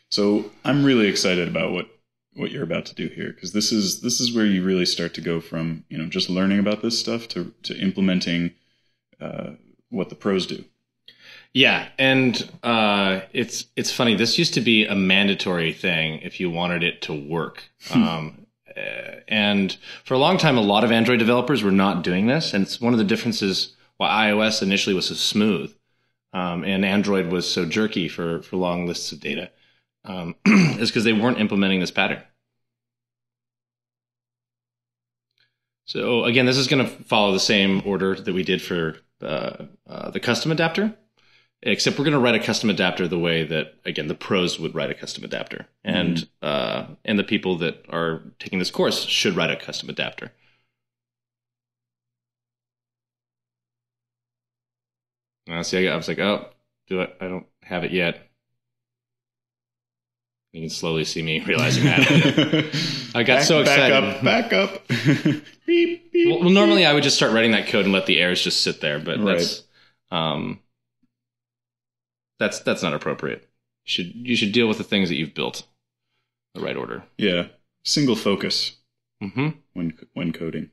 So I'm really excited about what you're about to do here, because this is where you really start to go from, just learning about this stuff to implementing what the pros do. Yeah, and it's funny. This used to be a mandatory thing if you wanted it to work. And for a long time, a lot of Android developers were not doing this, and it's one of the differences why iOS initially was so smooth, and Android was so jerky for long lists of data, is because they weren't implementing this pattern. So again, this is going to follow the same order that we did for the custom adapter, except we're going to write a custom adapter the way that, again, the pros would write a custom adapter, and the people that are taking this course should write a custom adapter. See, I was like, oh, I don't have it yet. You can slowly see me realizing that. I got so excited. Back up. Beep, beep, well, normally I would just start writing that code and let the errors just sit there, but that's not appropriate. You should deal with the things that you've built in the right order. Yeah, single focus when coding.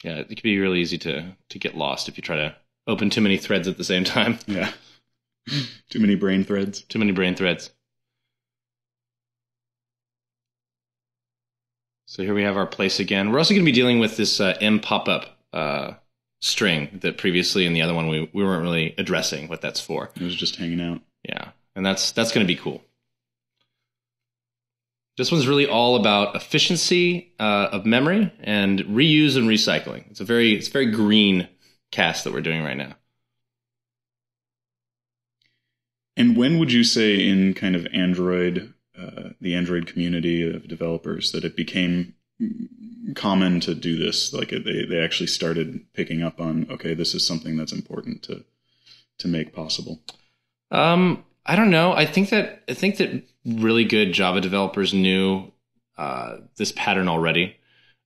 Yeah, it can be really easy to get lost if you try to open too many threads at the same time. Yeah. Too many brain threads. Too many brain threads. So here we have our place again. We're also going to be dealing with this M pop-up string that previously in the other one we weren't really addressing what that's for. It was just hanging out. Yeah, and that's going to be cool. This one's really all about efficiency of memory and reuse and recycling. It's very green cast that we're doing right now. And when would you say in kind of Android, the Android community of developers, that it became common to do this? Like they actually started picking up on, okay, this is something that's important to make possible. I don't know. I think that really good Java developers knew this pattern already.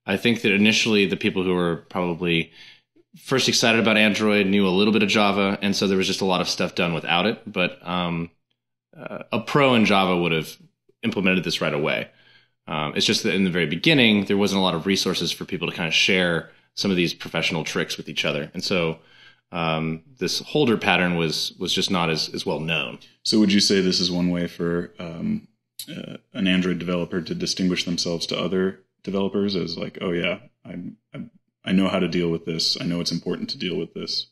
I think that initially the people who were probably first excited about Android knew a little bit of Java, and so there was just a lot of stuff done without it. But a pro in Java would have implemented this right away. It's just that in the very beginning, there wasn't a lot of resources for people to kind of share some of these professional tricks with each other. And so this holder pattern was just not as well known. So would you say this is one way for an Android developer to distinguish themselves to other developers as like, oh yeah, I know how to deal with this. I know it's important to deal with this.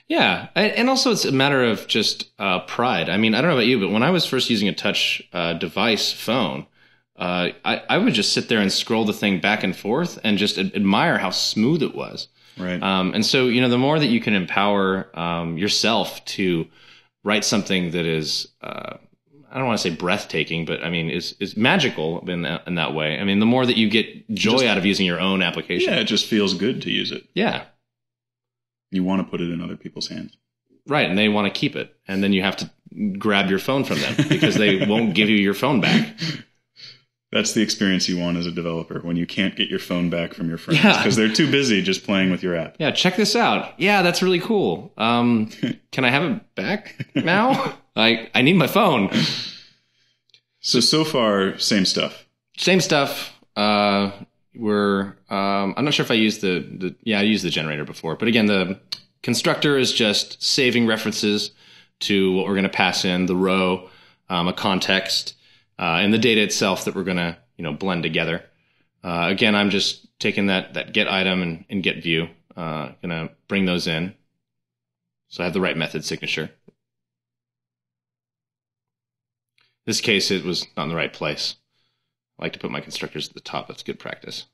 Yeah. And also it's a matter of just pride. I mean, I don't know about you, but when I was first using a touch device phone, I would just sit there and scroll the thing back and forth and just admire how smooth it was. Right. And so, the more that you can empower yourself to write something that is, I don't want to say breathtaking, but I mean, is magical in that way. I mean, the more that you get joy out of using your own application. Yeah, it just feels good to use it. Yeah. You want to put it in other people's hands. Right, and they want to keep it. And then you have to grab your phone from them because they won't give you your phone back. That's the experience you want as a developer, when you can't get your phone back from your friends because they're too busy just playing with your app. Yeah, check this out. Yeah, that's really cool. Can I have it back now? I need my phone. So far, same stuff. Same stuff. I'm not sure if I used I used the generator before, but again, the constructor is just saving references to what we're going to pass in, the row, a context, and the data itself that we're going to, blend together. Again, I'm just taking that get item and get view, going to bring those in. So I have the right method signature. In this case, it was not in the right place. I like to put my constructors at the top. That's good practice.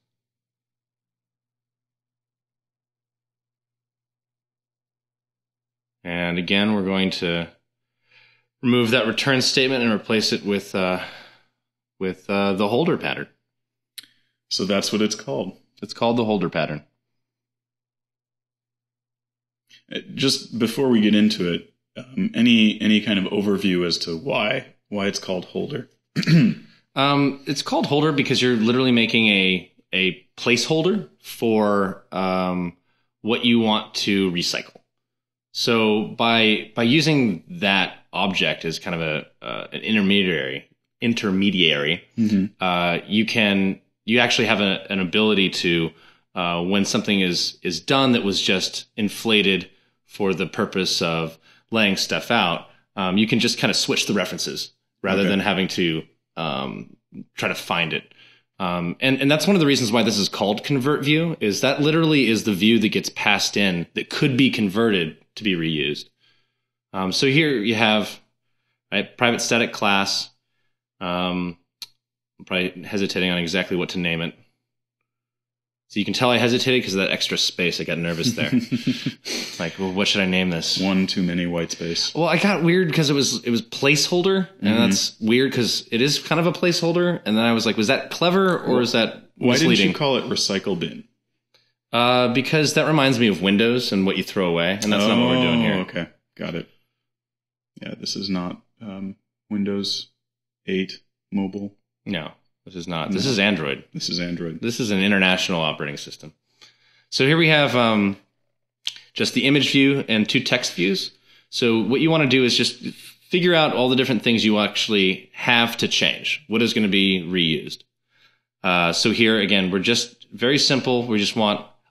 And again, we're going to remove that return statement and replace it with the holder pattern. So that's what it's called. It's called the holder pattern. Just before we get into it, any kind of overview as to why it's called holder? It's called holder because you're literally making a placeholder for what you want to recycle. So by using that object is kind of an intermediary, you actually have an ability to, when something is done that was just inflated for the purpose of laying stuff out, you can just kind of switch the references rather than having to try to find it. And that's one of the reasons why this is called convert view, is that literally is the view that gets passed in that could be converted to be reused. So here you have private static class. I'm probably hesitating on exactly what to name it. So you can tell I hesitated because of that extra space. I got nervous there. Like, well, what should I name this? One too many white space. Well, I got weird because it was placeholder, and that's weird because it is kind of a placeholder. And then I was like, was that clever or is that misleading? Why didn't you call it recycle bin? Because that reminds me of Windows and what you throw away, and that's not what we're doing here. Okay, got it. Yeah, this is not Windows 8 mobile. No. This is not. This is Android. This is Android. This is an international operating system. So here we have just the image view and 2 text views. So what you want to do is just figure out all the different things you actually have to change. What is going to be reused? So here, again, we're just very simple.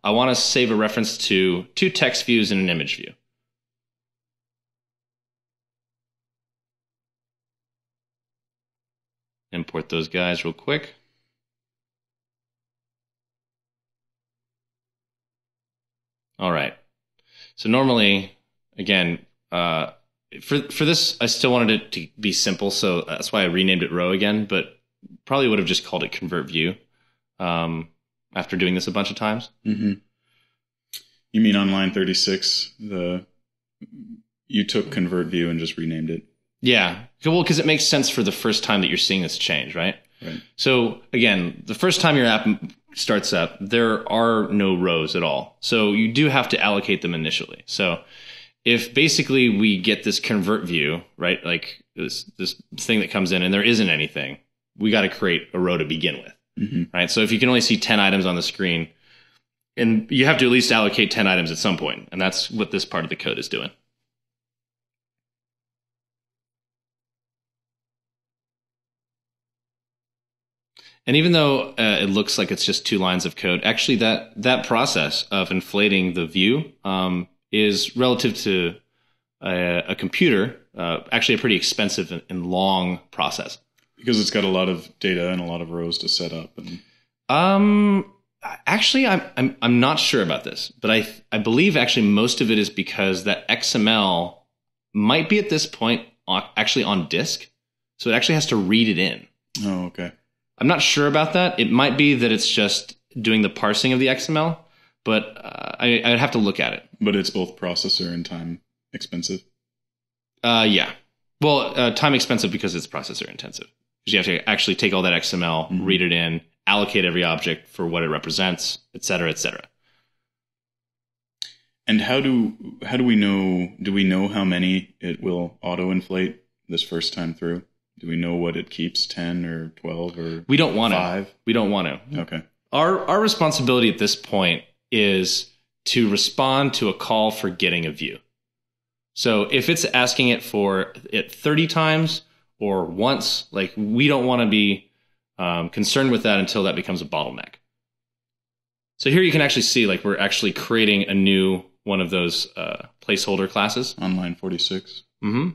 I want to save a reference to 2 text views and an image view. Import those guys real quick. All right. So normally, again, for this, I still wanted it to be simple, so that's why I renamed it row again, but probably would have just called it convert view after doing this a bunch of times. Mm-hmm. You mean on line 36, you took convert view and just renamed it? Yeah. Well, because it makes sense for the first time that you're seeing this change, right? Right. So again, the first time your app starts up, there are no rows at all. So you do have to allocate them initially. So if basically we get this convert view, right, like this thing that comes in and there isn't anything, we got to create a row to begin with, right? So if you can only see 10 items on the screen, and you have to at least allocate 10 items at some point, and that's what this part of the code is doing. And even though it looks like it's just 2 lines of code, actually that process of inflating the view is relative to a computer actually a pretty expensive and long process. Because it's got a lot of data and a lot of rows to set up. And actually, I'm not sure about this, but I believe actually most of it is because that XML might be at this point actually on disk, so it actually has to read it in. Oh, okay. I'm not sure about that. It might be that it's just doing the parsing of the XML, but I'd have to look at it. But it's both processor and time expensive? Yeah. Well, time expensive because it's processor intensive. Because you have to actually take all that XML, read it in, allocate every object for what it represents, et cetera, et cetera. And how do we know? Do we know how many it will auto-inflate this first time through? Do we know what it keeps, 10 or 12 or we don't want 5? to. We don't want to. Okay. Our responsibility at this point is to respond to a call for getting a view. So if it's asking it for it 30 times or once, like we don't want to be concerned with that until that becomes a bottleneck. So here you can actually see like we're actually creating a new one of those placeholder classes. On line 46. Mm-hmm.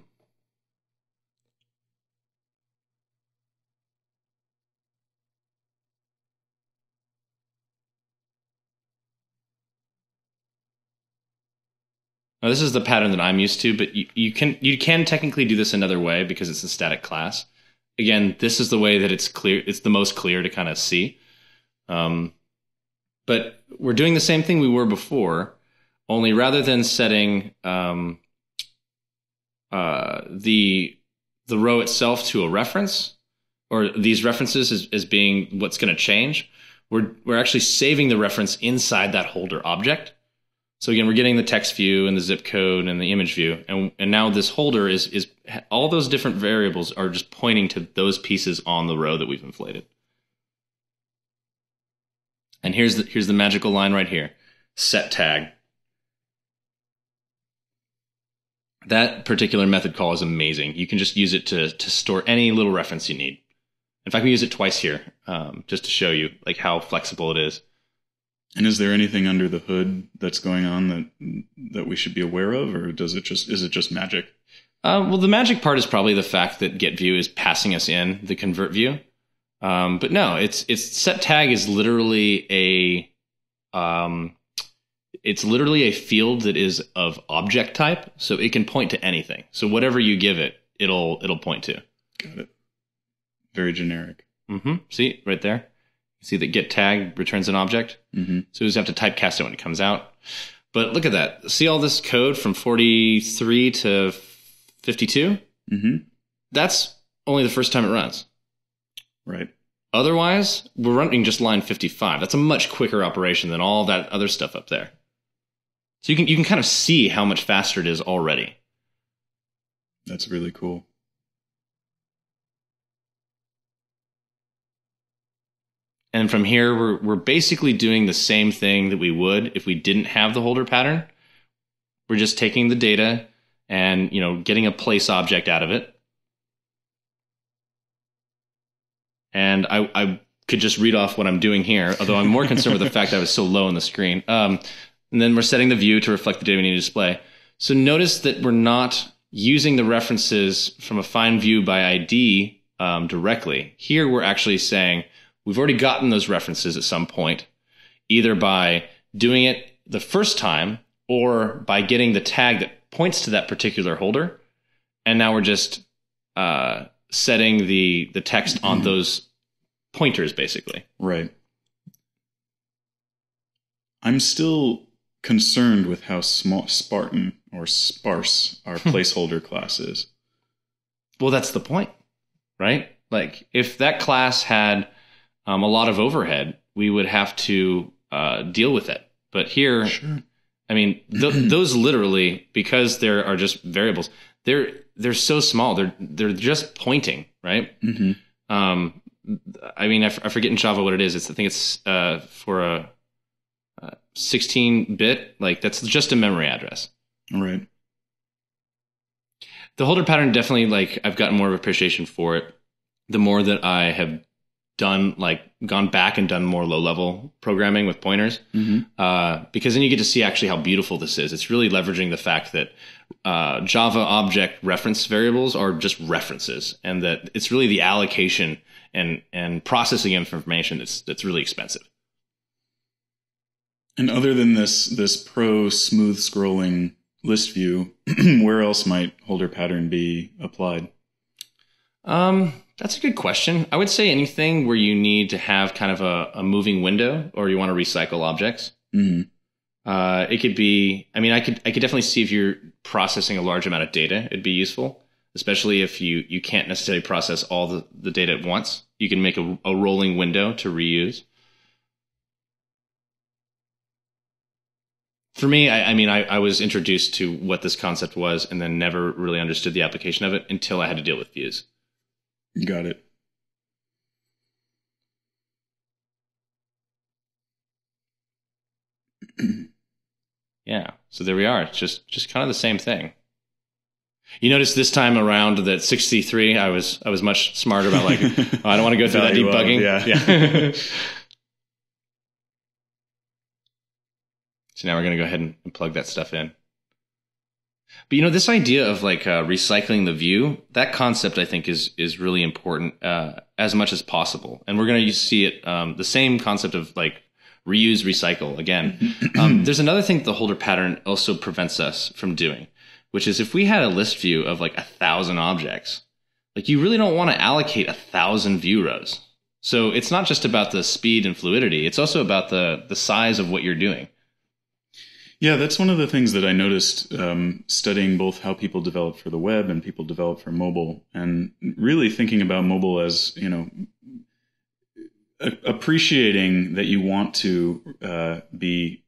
Now, this is the pattern that I'm used to, but you can technically do this another way because it's a static class. Again, this is the way that it's clear. It's the most clear to kind of see. But we're doing the same thing we were before, only rather than setting the row itself to a reference or these references as being what's going to change, we're actually saving the reference inside that holder object. So again, we're getting the text view and the zip code and the image view. And now this holder is all those different variables are just pointing to those pieces on the row that we've inflated. And here's the magical line right here. Set tag. That particular method call is amazing. You can just use it to store any little reference you need. In fact, we use it twice here, just to show you like how flexible it is. And is there anything under the hood that's going on that we should be aware of, or is it just magic? Well, the magic part is probably the fact that getView is passing us in the convert view. But no, it's set tag is literally it's literally a field that is of object type, so it can point to anything. So whatever you give it, it'll point to. Got it. Very generic. Mm-hmm. See right there. See that get tag returns an object. Mm-hmm. So you just have to typecast it when it comes out. But look at that. See all this code from 43 to 52? Mm-hmm. That's only the first time it runs. Right. Otherwise, we're running just line 55. That's a much quicker operation than all that other stuff up there. So you can kind of see how much faster it is already. That's really cool. And from here, we're basically doing the same thing that we would if we didn't have the holder pattern. We're just taking the data and, getting a place object out of it. And I could just read off what I'm doing here, although I'm more concerned with the fact that I was so low on the screen. And then we're setting the view to reflect the data we need to display. So notice that we're not using the references from a find view by ID directly. Here we're actually saying we've already gotten those references at some point, either by doing it the first time or by getting the tag that points to that particular holder. And now we're just setting the text on those pointers, basically. Right. I'm still concerned with how Spartan or sparse our placeholder class is. Well, that's the point, right? Like, if that class had a lot of overhead, we would have to deal with it. But here, sure. I mean, those literally, because there are just variables, they're so small. They're just pointing, right? Mm-hmm. I mean, I forget in Java what it is. I think it's for a 16-bit. Like, that's just a memory address. Right. The holder pattern definitely, like, I've gotten more of appreciation for it. The more that I have done, like, gone back and done more low-level programming with pointers, because then you get to see actually how beautiful this is. It's really leveraging the fact that Java object reference variables are just references, and that it's really the allocation and processing of information that's really expensive. And other than this pro smooth scrolling list view, where else might holder pattern be applied? That's a good question. I would say anything where you need to have kind of a moving window, or you want to recycle objects. Mm-hmm. It could be, I mean, I could definitely see if you're processing a large amount of data, it'd be useful, especially if you can't necessarily process all the data at once. You can make a rolling window to reuse. For me, I was introduced to what this concept was and then never really understood the application of it until I had to deal with views. Got it. Yeah. So there we are. It's just kind of the same thing. You notice this time around that 63, I was much smarter about, like, oh, I don't want to go through that debugging. Yeah. So now we're going to go ahead and plug that stuff in. But, this idea of, like, recycling the view, that concept, I think, is really important as much as possible. And we're going to see it, the same concept of, like, reuse, recycle again. There's another thing the holder pattern also prevents us from doing, which is if we had a list view of, like, 1,000 objects, like, you really don't want to allocate 1,000 view rows. So it's not just about the speed and fluidity. It's also about the size of what you're doing. Yeah, that's one of the things that I noticed studying both how people develop for the web and people develop for mobile, and really thinking about mobile as, appreciating that you want to be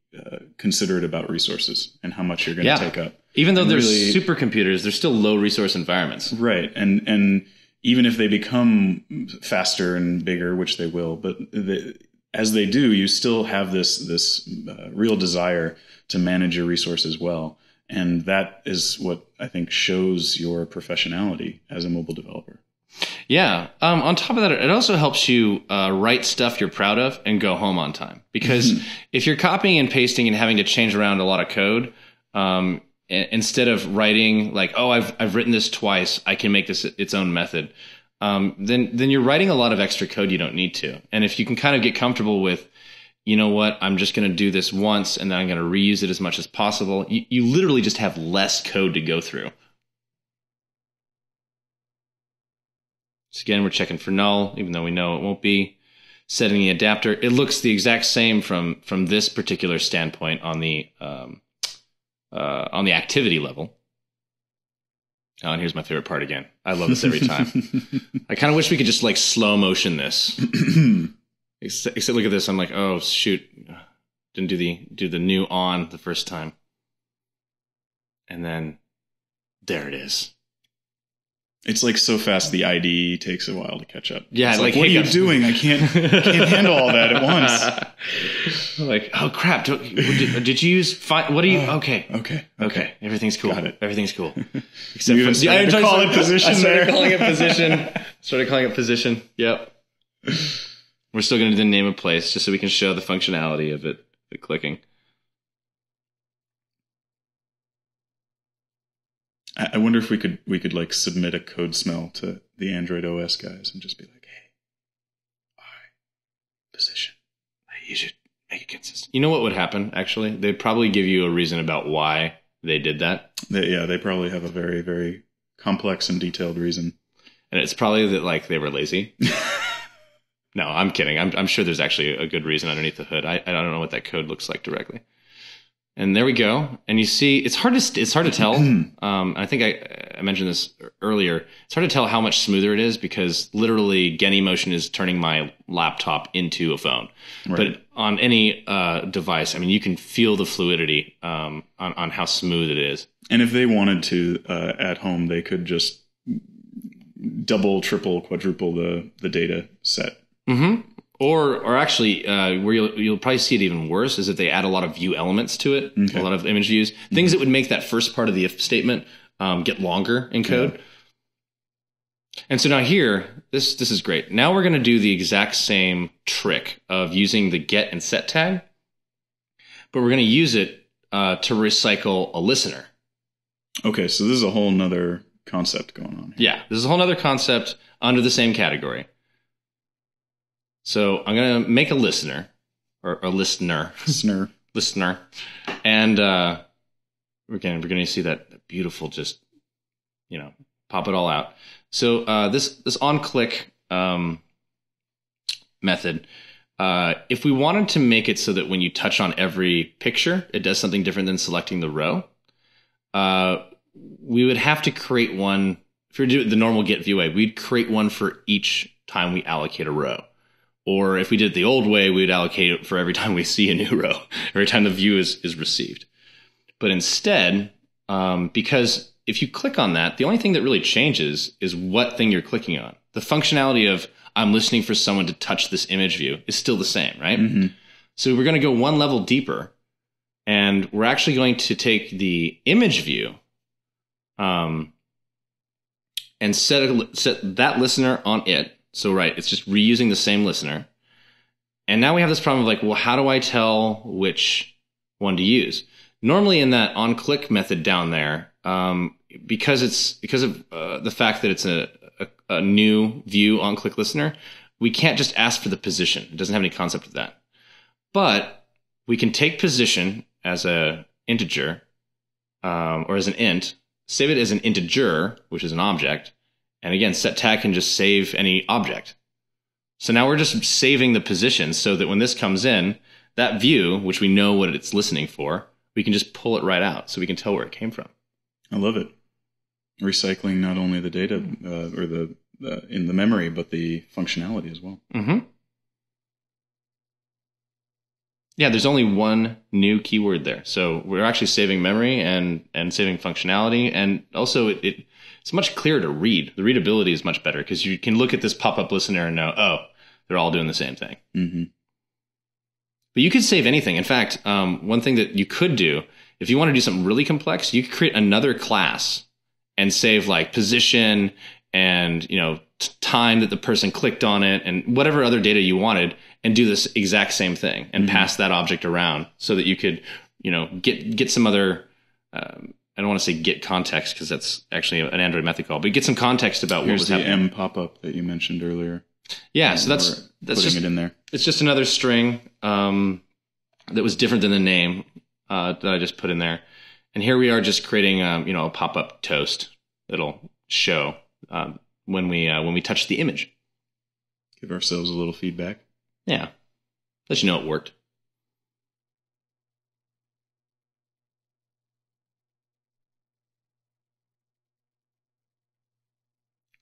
considerate about resources and how much you're going to take up. Even though there's supercomputers, they're still low resource environments. Right. And even if they become faster and bigger, which they will, but as they do, you still have this real desire to manage your resources well. And that is what I think shows your professionality as a mobile developer. Yeah. On top of that, it also helps you write stuff you're proud of and go home on time. Because if you're copying and pasting and having to change around a lot of code, instead of writing like, oh, I've written this twice, I can make this its own method. Then you're writing a lot of extra code you don't need to. And if you can kind of get comfortable with, you know what, I'm just going to do this once and then I'm going to reuse it as much as possible, you literally just have less code to go through. So again, we're checking for null, even though we know it won't be. Setting the adapter. It looks the exact same from this particular standpoint on the activity level. Oh, and here's my favorite part again. I love this every time. I kind of wish we could just like slow motion this. Except look at this. I'm like, oh shoot, didn't do the new on the first time, and then there it is. It's like so fast the IDE takes a while to catch up. Yeah, it's like what hiccups. Are you doing? I can't handle all that at once. Like, oh crap! Did you use? What do you? Okay. Everything's cool. Got it. Everything's cool. Except for I started calling it position. Yep. We're still going to name a place just so we can show the functionality of it. The clicking. I wonder if we could like submit a code smell to the Android OS guys and just be like, hey, all right, position. You should make it consistent. You know what would happen, actually? They'd probably give you a reason about why they did that. They probably have a very, very complex and detailed reason. And it's probably that like they were lazy. No, I'm kidding. I'm sure there's actually a good reason underneath the hood. I don't know what that code looks like directly. And there we go. And you see, it's hard to tell. I think I mentioned this earlier. It's hard to tell how much smoother it is because literally Genymotion is turning my laptop into a phone. Right. But on any device, I mean, you can feel the fluidity on how smooth it is. And if they wanted to at home, they could just double, triple, quadruple the data set. Mm-hmm. Or actually, where you'll probably see it even worse is if they add a lot of view elements to it, a lot of image views, things that would make that first part of the if statement get longer in code. Yeah. And so now here, this is great. Now we're going to do the exact same trick of using the get and set tag, but we're going to use it to recycle a listener. Okay, so this is a whole nother concept going on here. Yeah, this is a whole nother concept under the same category. So I'm going to make a listener, or a listener. Listener. And we're going to see that beautiful just, pop it all out. So this on-click method, if we wanted to make it so that when you touch on every picture, it does something different than selecting the row, we would have to create one. If we do it the normal get view way, we'd create one for each time we allocate a row. Or if we did it the old way, we'd allocate it for every time we see a new row, every time the view is received. But instead, because if you click on that, the only thing that really changes is what thing you're clicking on. The functionality of I'm listening for someone to touch this image view is still the same, right? Mm-hmm. So we're going to go one level deeper, and we're actually going to take the image view and set that listener on it. So, right, it's just reusing the same listener. And now we have this problem of like, well, how do I tell which one to use? Normally in that on-click method down there, because of the fact that it's a new view on-click listener, we can't just ask for the position. It doesn't have any concept of that. But we can take position as an integer or as an int, save it as an integer, which is an object, and again, set tag can just save any object. So now we're just saving the position so that when this comes in, that view, which we know what it's listening for, we can just pull it right out so we can tell where it came from. I love it. Recycling not only the data or in the memory, but the functionality as well. Mm-hmm. Yeah, there's only one new keyword there. So we're actually saving memory and saving functionality. And also it's much clearer to read. The readability is much better because you can look at this pop-up listener and know, oh, they're all doing the same thing. Mm-hmm. But you could save anything. In fact, one thing that you could do If you want to do something really complex, you could create another class and save like position and, time that the person clicked on it and whatever other data you wanted, and do this exact same thing and pass that object around so that you could, get some other, I don't want to say get context because that's actually an Android method call, but get some context about what was happening. Here's the M pop-up that you mentioned earlier. Yeah, so that's putting just it in there. It's just another string that was different than the name that I just put in there. And here we are just creating a pop-up toast that'll show when we touch the image. Give ourselves a little feedback. Yeah, let you know it worked.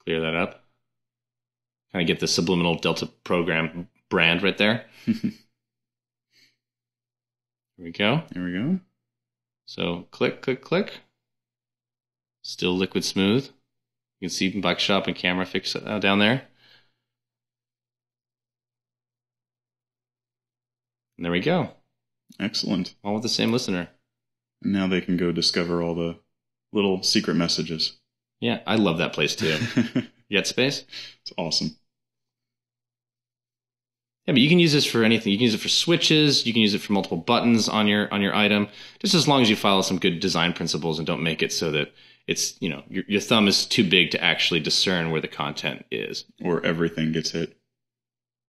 Clear that up. Kind of get the subliminal Delta program brand right there. There we go. There we go. So click, click, click. Still liquid smooth. You can see Bike Shop and Camera Fix down there. And there we go. Excellent. All with the same listener. And now they can go discover all the little secret messages. Yeah, I love that place too. Yet Space? It's awesome. Yeah, but you can use this for anything. You can use it for switches. You can use it for multiple buttons on your item, just as long as you follow some good design principles and don't make it so that it's, your thumb is too big to actually discern where the content is. Or everything gets hit.